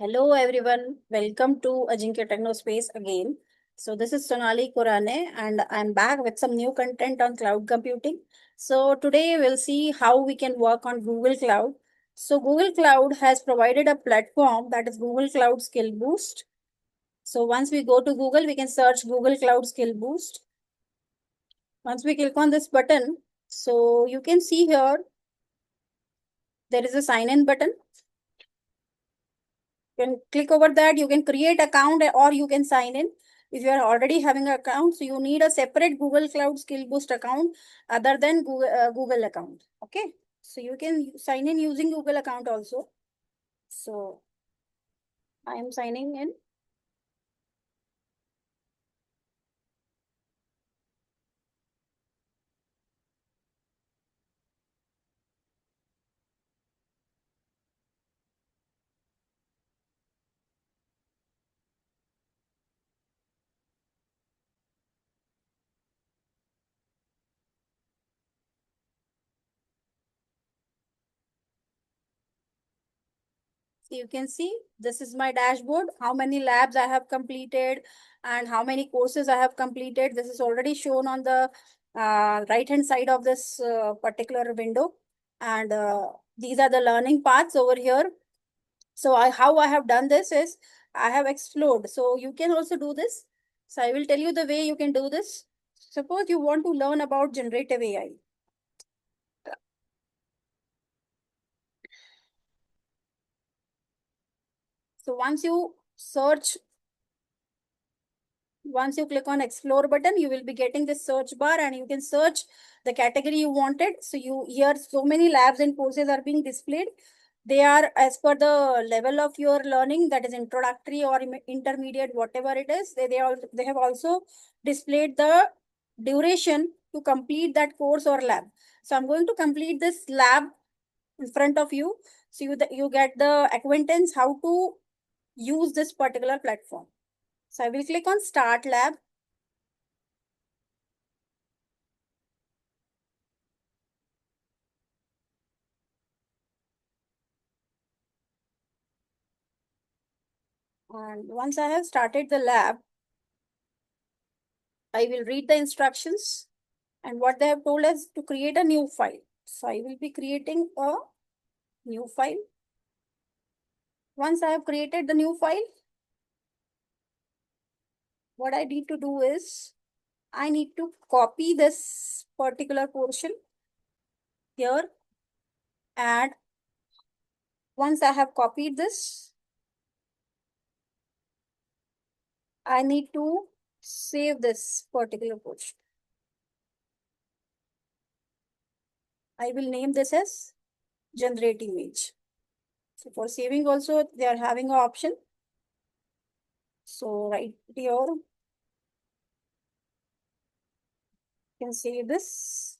Hello everyone, welcome to Ajinkya Technospace again. So this is Sonali Kurane and I'm back with some new content on cloud computing. So today we'll see how we can work on Google Cloud. So Google Cloud has provided a platform that is Google Cloud Skill Boost. So once we go to Google, we can search Google Cloud Skill Boost. Once we click on this button, so you can see here, there is a sign in button. You can click over that. You can create account or you can sign in. If you are already having an account, so you need a separate Google Cloud Skill Boost account other than Google account. Okay. So you can sign in using Google account also. So I am signing in. So you can see this is my dashboard, how many labs I have completed and how many courses I have completed. This is already shown on the right hand side of this particular window. And these are the learning paths over here. So how I have done this is I have explored. So you can also do this. So I will tell you the way you can do this. Suppose you want to learn about generative AI. So once you click on explore button, you will be getting this search bar and you can search the category you wanted. So you here so many labs and courses are being displayed. They are as per the level of your learning, that is introductory or intermediate, whatever it is. They have also displayed the duration to complete that course or lab. So I'm going to complete this lab in front of you. So you get the acquaintance how to use this particular platform. So I will click on start lab. And once I have started the lab, I will read the instructions and what they have told us to create a new file. So I will be creating a new file. Once I have created the new file, what I need to do is I need to copy this particular portion here. And once I have copied this, I need to save this particular portion. I will name this as generate image. So for saving also, they are having an option. So right here, you can save this.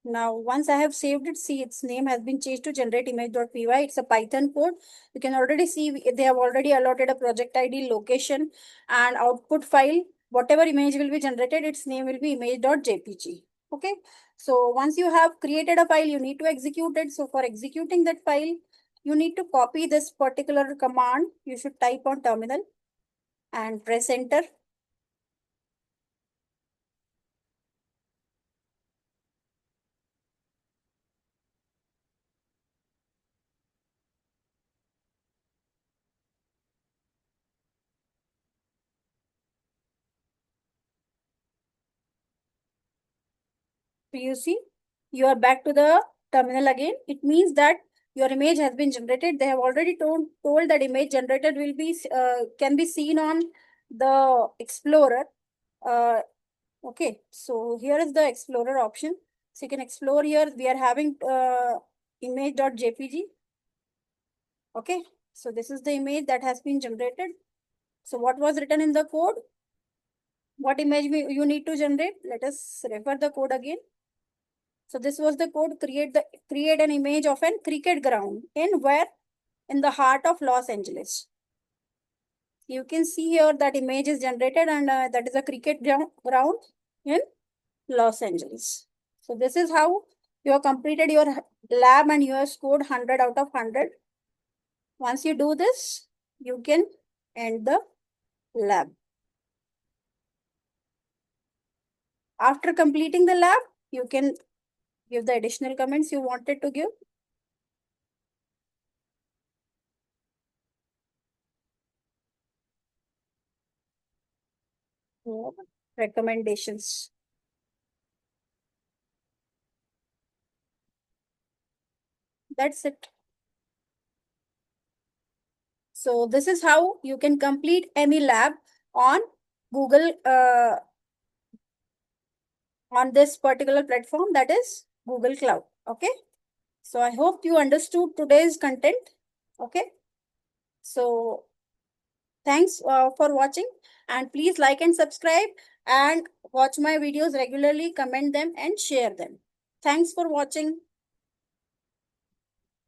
Now, once I have saved it, see its name has been changed to generateimage.py. It's a Python code. You can already see they have already allotted a project ID, location, and output file. Whatever image will be generated, its name will be image.jpg. Okay. So once you have created a file, you need to execute it. So for executing that file, you need to copy this particular command. You should type on terminal and press enter. So you see, you are back to the terminal again. It means that your image has been generated. They have already told that image generated will be can be seen on the Explorer. Uh, okay, so here is the Explorer option. So you can explore here. We are having image.jpg. Okay, so this is the image that has been generated. So what was written in the code? What image you need to generate? Let us refer the code again. So this was the code, create an image of an cricket ground in where? In the heart of Los Angeles. You can see here that image is generated and that is a cricket ground in Los Angeles. So this is how you have completed your lab and you have scored 100 out of 100. Once you do this, you can end the lab. After completing the lab, you can give the additional comments you wanted to give. Recommendations. That's it. So this is how you can complete any lab on Google, on this particular platform, that is Google Cloud. Okay. So I hope you understood today's content. Okay. So thanks for watching, and please like and subscribe and watch my videos regularly, comment them and share them. Thanks for watching.